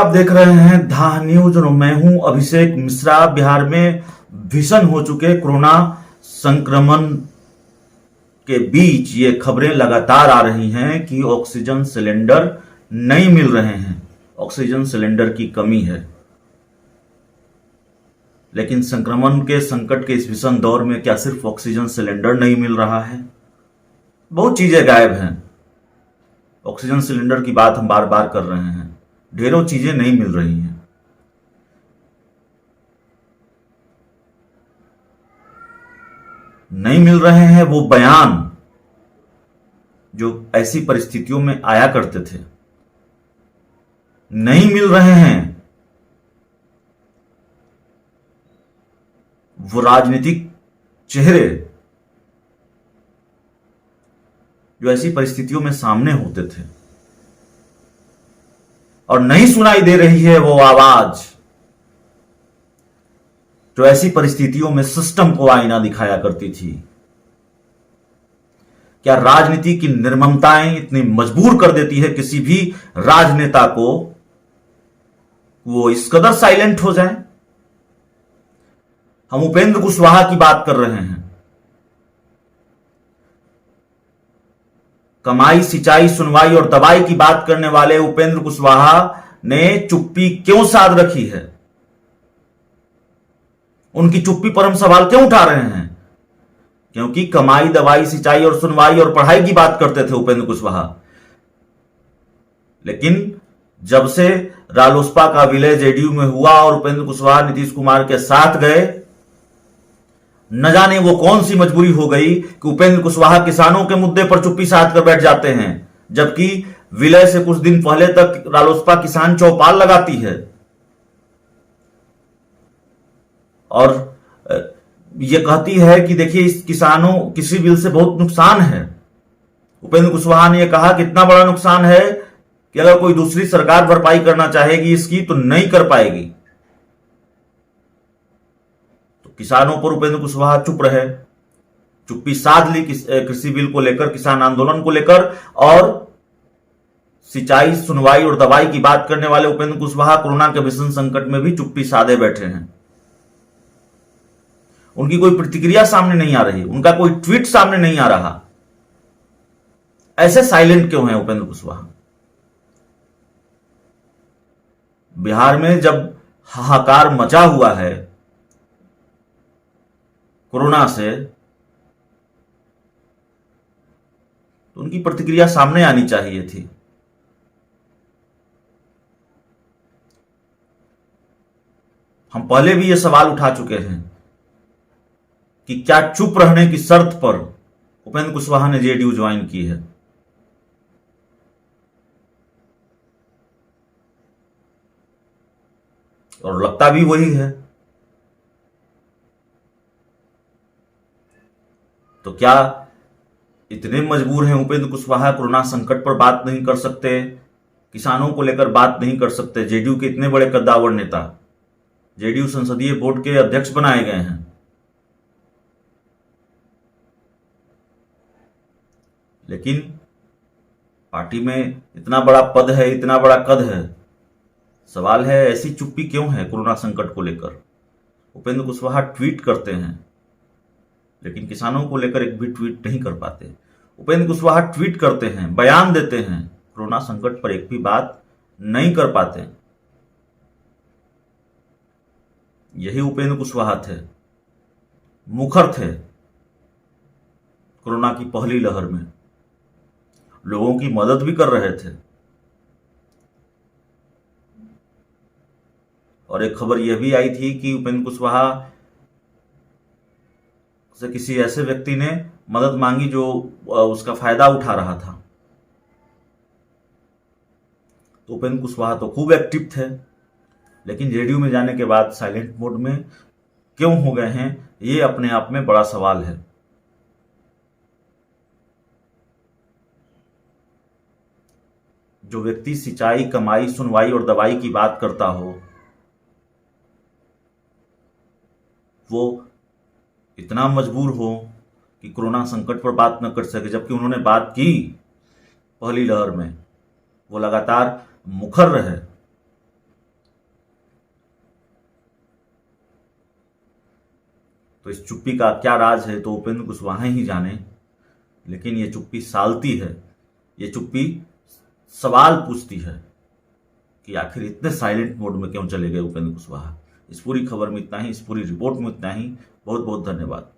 आप देख रहे हैं धा न्यूज और मैं हूं अभिषेक मिश्रा। बिहार में भीषण हो चुके कोरोना संक्रमण के बीच ये खबरें लगातार आ रही हैं कि ऑक्सीजन सिलेंडर नहीं मिल रहे हैं, ऑक्सीजन सिलेंडर की कमी है। लेकिन संक्रमण के संकट के इस भीषण दौर में क्या सिर्फ ऑक्सीजन सिलेंडर नहीं मिल रहा है? बहुत चीजें गायब हैं। ऑक्सीजन सिलेंडर की बात हम बार बार कर रहे हैं, ढेरों चीजें नहीं मिल रही हैं। नहीं मिल रहे हैं वो बयान जो ऐसी परिस्थितियों में आया करते थे। नहीं मिल रहे हैं वो राजनीतिक चेहरे जो ऐसी परिस्थितियों में सामने होते थे। और नहीं सुनाई दे रही है वो आवाज जो ऐसी परिस्थितियों में सिस्टम को आईना दिखाया करती थी। क्या राजनीति की निर्ममताएं इतनी मजबूर कर देती है किसी भी राजनेता को वो इस कदर साइलेंट हो जाए? हम उपेंद्र कुशवाहा की बात कर रहे हैं। कमाई, सिंचाई, सुनवाई और दवाई की बात करने वाले उपेंद्र कुशवाहा ने चुप्पी क्यों साध रखी है? उनकी चुप्पी पर हम सवाल क्यों उठा रहे हैं? क्योंकि कमाई, दवाई, सिंचाई और सुनवाई और पढ़ाई की बात करते थे उपेंद्र कुशवाहा। लेकिन जब से रालोसपा का विलय जेडीयू में हुआ और उपेंद्र कुशवाहा नीतीश कुमार के साथ गए, न जाने वो कौन सी मजबूरी हो गई कि उपेंद्र कुशवाहा किसानों के मुद्दे पर चुप्पी साध कर बैठ जाते हैं, जबकि विलय से कुछ दिन पहले तक रालोसपा किसान चौपाल लगाती है और ये कहती है कि देखिए इस किसानों किसी बिल से बहुत नुकसान है। उपेंद्र कुशवाहा ने यह कहा कि इतना बड़ा नुकसान है कि अगर कोई दूसरी सरकार भरपाई करना चाहेगी इसकी तो नहीं कर पाएगी। तो किसानों पर उपेंद्र कुशवाहा चुप रहे, चुप्पी साध ली कृषि बिल को लेकर, किसान आंदोलन को लेकर। और सिंचाई, सुनवाई और दवाई की बात करने वाले उपेंद्र कुशवाहा कोरोना के भीषण संकट में भी चुप्पी साधे बैठे हैं। उनकी कोई प्रतिक्रिया सामने नहीं आ रही, उनका कोई ट्वीट सामने नहीं आ रहा। ऐसे साइलेंट क्यों हैं उपेंद्र कुशवाहा? बिहार में जब हाहाकार मचा हुआ है कोरोना से, तो उनकी प्रतिक्रिया सामने आनी चाहिए थी। हम पहले भी यह सवाल उठा चुके हैं कि क्या चुप रहने की शर्त पर उपेंद्र कुशवाहा ने जेडीयू ज्वाइन की है? और लगता भी वही है। तो क्या इतने मजबूर हैं उपेंद्र कुशवाहा, कोरोना संकट पर बात नहीं कर सकते, किसानों को लेकर बात नहीं कर सकते? जेडीयू के इतने बड़े कद्दावर नेता जेडीयू संसदीय बोर्ड के अध्यक्ष बनाए गए हैं। लेकिन पार्टी में इतना बड़ा पद है, इतना बड़ा कद है, सवाल है ऐसी चुप्पी क्यों है कोरोना संकट को लेकर? उपेंद्र कुशवाहा ट्वीट करते हैं लेकिन किसानों को लेकर एक भी ट्वीट नहीं कर पाते। उपेंद्र कुशवाहा ट्वीट करते हैं, बयान देते हैं, कोरोना संकट पर एक भी बात नहीं कर पाते। यही उपेंद्र कुशवाहा थे, मुखर थे कोरोना की पहली लहर में, लोगों की मदद भी कर रहे थे। और एक खबर यह भी आई थी कि उपेंद्र कुशवाहा से किसी ऐसे व्यक्ति ने मदद मांगी जो उसका फायदा उठा रहा था। तो उपेंद्र कुशवाहा तो खूब एक्टिव थे, लेकिन जेडीयू में जाने के बाद साइलेंट मोड में क्यों हो गए हैं, ये अपने आप में बड़ा सवाल है। जो व्यक्ति सिंचाई, कमाई, सुनवाई और दवाई की बात करता हो, वो इतना मजबूर हो कि कोरोना संकट पर बात न कर सके, जबकि उन्होंने बात की पहली लहर में। वो लगातार मुखर रहे, तो इस चुप्पी का क्या राज है तो उपेंद्र कुशवाहा ही जाने, लेकिन ये चुप्पी सालती है, ये चुप्पी सवाल पूछती है कि आखिर इतने साइलेंट मोड में क्यों चले गए उपेंद्र कुशवाहा। इस पूरी खबर में इतना ही, इस पूरी रिपोर्ट में इतना ही। बहुत बहुत धन्यवाद।